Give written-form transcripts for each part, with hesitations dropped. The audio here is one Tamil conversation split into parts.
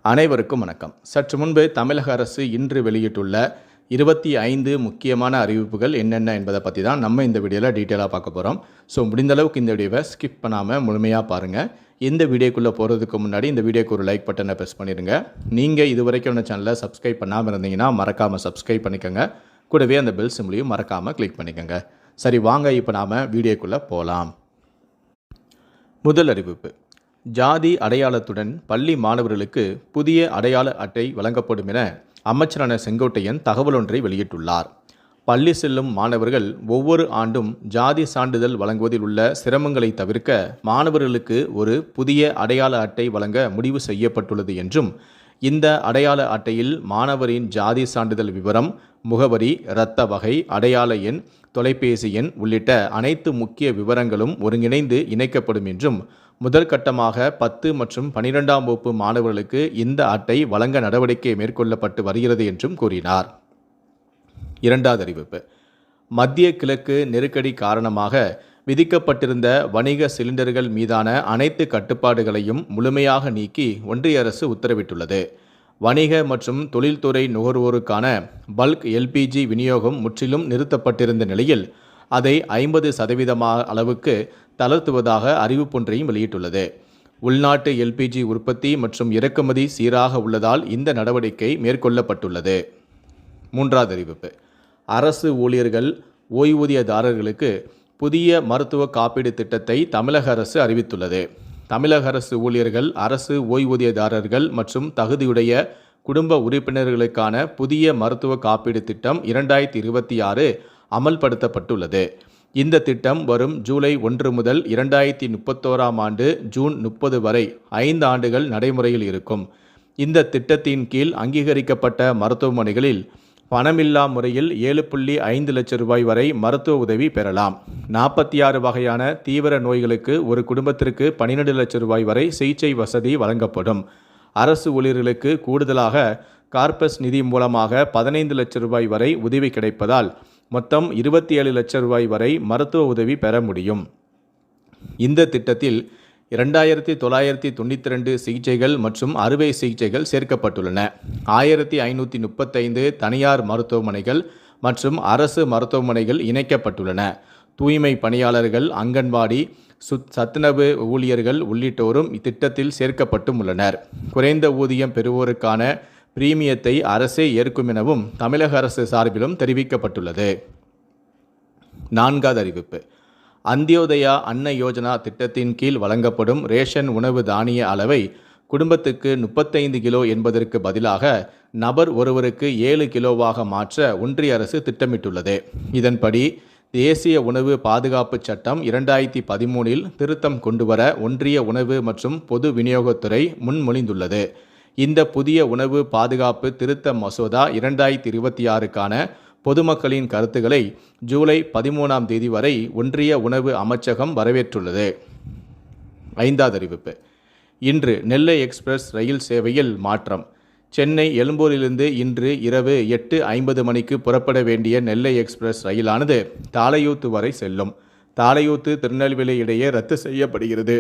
அனைவருக்கும் வணக்கம். சற்று முன்பு தமிழக அரசு இன்று வெளியிட்டுள்ள 25 முக்கியமான அறிவிப்புகள் என்னென்ன என்பதை பற்றி தான் நம்ம இந்த வீடியோவில் டீட்டெயிலாக பார்க்க போகிறோம். ஸோ முடிந்த அளவுக்கு இந்த வீடியோவை ஸ்கிப் பண்ணாமல் முழுமையாக பாருங்கள். இந்த வீடியோக்குள்ளே போகிறதுக்கு முன்னாடி இந்த வீடியோக்கு ஒரு லைக் பட்டனை ப்ரெஸ் பண்ணிடுங்க. நீங்கள் இது வரைக்கும் இந்த சேனலை சப்ஸ்கிரைப் பண்ணாமல் இருந்தீங்கன்னா மறக்காமல் சப்ஸ்கிரைப் பண்ணிக்கோங்க. கூடவே அந்த பெல் சிம்லையும் மறக்காமல் கிளிக் பண்ணிக்கோங்க. சரி, வாங்க இப்போ நாம் வீடியோக்குள்ளே போகலாம். முதல் அறிவிப்பு: ஜாதி அடையாளத்துடன் பள்ளி மாணவர்களுக்கு புதிய அடையாள அட்டை வழங்கப்படும் என அமைச்சரான செங்கோட்டையன் தகவல் ஒன்றை வெளியிட்டுள்ளார். பள்ளி செல்லும் மாணவர்கள் ஒவ்வொரு ஆண்டும் ஜாதி சான்றிதழ் வழங்குவதில் உள்ள சிரமங்களை தவிர்க்க மாணவர்களுக்கு ஒரு புதிய அடையாள அட்டை வழங்க முடிவு செய்யப்பட்டுள்ளது என்றும், இந்த அடையாள அட்டையில் மாணவரின் ஜாதி சான்றிதழ் விவரம், முகவரி, இரத்த வகை, அடையாள எண், தொலைபேசி எண் உள்ளிட்ட அனைத்து முக்கிய விவரங்களும் ஒருங்கிணைந்து இணைக்கப்படும் என்றும், முதற்கட்டமாக 10 மற்றும் 12ஆம் வகுப்பு மாணவர்களுக்கு இந்த அட்டை வழங்க நடவடிக்கை மேற்கொள்ளப்பட்டு வருகிறது என்றும் கூறினார். இரண்டாவது அறிவிப்பு: மத்திய கிழக்கு நெருக்கடி காரணமாக விதிக்கப்பட்டிருந்த வணிக சிலிண்டர்கள் மீதான அனைத்து கட்டுப்பாடுகளையும் முழுமையாக நீக்கி ஒன்றிய அரசு உத்தரவிட்டுள்ளது. வணிக மற்றும் தொழில்துறை நுகர்வோருக்கான பல்க் எல்பிஜி விநியோகம் முற்றிலும் நிறுத்தப்பட்டிருந்த நிலையில் அதை 50% அளவுக்கு தளர்த்துவதாக அறிவிப்பொன்றையும் வெளியிட்டுள்ளது. உள்நாட்டு எல்பிஜி உற்பத்தி மற்றும் இறக்குமதி சீராக உள்ளதால் இந்த நடவடிக்கை மேற்கொள்ளப்பட்டுள்ளது. மூன்றாவது அறிவிப்பு: அரசு ஊழியர்கள், ஓய்வூதியதாரர்களுக்கு புதிய மருத்துவ காப்பீடு திட்டத்தை தமிழக அரசு அறிவித்துள்ளது. தமிழக அரசு ஊழியர்கள், அரசு ஓய்வூதியதாரர்கள் மற்றும் தகுதியுடைய குடும்ப உறுப்பினர்களுக்கான புதிய மருத்துவ காப்பீடு திட்டம் 2026 அமல்படுத்தப்பட்டுள்ளது. இந்த திட்டம் வரும் ஜூலை 1 முதல் 2031ஆம் ஆண்டு ஜூன் 30 வரை 5 ஆண்டுகள் நடைமுறையில் இருக்கும். இந்த திட்டத்தின் கீழ் அங்கீகரிக்கப்பட்ட மருத்துவமனைகளில் பணமில்லா முறையில் 7.5 லட்சம் ரூபாய் வரை மருத்துவ உதவி பெறலாம். 46 வகையான தீவிர நோய்களுக்கு ஒரு குடும்பத்திற்கு 12 லட்சம் ரூபாய் வரை சிகிச்சை வசதி வழங்கப்படும். அரசு ஊழியர்களுக்கு கூடுதலாக கார்பஸ் நிதி மூலமாக 15 லட்சம் ரூபாய் வரை உதவி கிடைப்பதால் மொத்தம் 27 லட்சம் ரூபாய் வரை மருத்துவ உதவி பெற முடியும். இந்த திட்டத்தில் 2992 சிகிச்சைகள் மற்றும் அறுவை சிகிச்சைகள் சேர்க்கப்பட்டுள்ளன. 1535 தனியார் மருத்துவமனைகள் மற்றும் அரசு மருத்துவமனைகள் இணைக்கப்பட்டுள்ளன. தூய்மை பணியாளர்கள், அங்கன்வாடி, சத்துணவு ஊழியர்கள் உள்ளிட்டோரும் இத்திட்டத்தில் சேர்க்கப்பட்டும் உள்ளனர். குறைந்த ஊதியம் பெறுவோருக்கான பிரீமியத்தை அரசே ஏற்கும் எனவும் தமிழக அரசு சார்பிலும் தெரிவிக்கப்பட்டுள்ளது. நான்காவது அறிவிப்பு: அந்தியோதயா அன்ன யோஜனா திட்டத்தின் கீழ் வழங்கப்படும் ரேஷன் உணவு தானிய அளவை குடும்பத்துக்கு 35 கிலோ என்பதற்கு பதிலாக நபர் ஒருவருக்கு 7 கிலோவாக மாற்ற ஒன்றிய அரசு திட்டமிட்டுள்ளது. இதன்படி தேசிய உணவு பாதுகாப்பு சட்டம் 2013 திருத்தம் கொண்டுவர ஒன்றிய உணவு மற்றும் பொது விநியோகத்துறை முன்மொழிந்துள்ளது. இந்த புதிய உணவு பாதுகாப்பு திருத்த மசோதா 2026க்கான பொதுமக்களின் கருத்துக்களை ஜூலை 13ஆம் தேதி வரை ஒன்றிய உணவு அமைச்சகம் வரவேற்றுள்ளது. ஐந்தாவது அறிவிப்பு: இன்று நெல்லை எக்ஸ்பிரஸ் ரயில் சேவையில் மாற்றம். சென்னை எழும்பூரிலிருந்து இன்று இரவு 8:50 மணிக்கு புறப்பட வேண்டிய நெல்லை எக்ஸ்பிரஸ் ரயிலானது தாளையூத்து வரை செல்லும். தாளையூத்து திருநெல்வேலி இடையே ரத்து செய்யப்படுகிறது.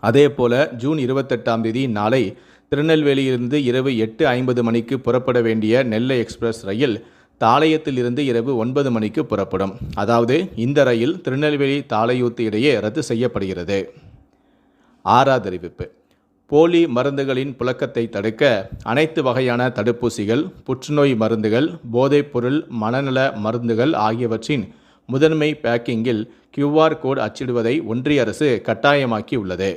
அதேபோல ஜூன் 28ஆம் தேதி நாளை திருநெல்வேலியிலிருந்து இரவு 8:50 மணிக்கு புறப்பட வேண்டிய நெல்லை எக்ஸ்பிரஸ் ரயில் தாளையத்திலிருந்து இரவு 9 மணிக்கு புறப்படும். அதாவது இந்த ரயில் திருநெல்வேலி தாளையூத்து இடையே ரத்து செய்யப்படுகிறது. ஆறாவது அறிவிப்பு: போலி மருந்துகளின் புழக்கத்தை தடுக்க அனைத்து வகையான தடுப்பூசிகள், புற்றுநோய் மருந்துகள், போதைப்பொருள், மனநல மருந்துகள் ஆகியவற்றின் முதன்மை பேக்கிங்கில் QR கோட் அச்சிடுவதை ஒன்றிய அரசு கட்டாயமாக்கி உள்ளது.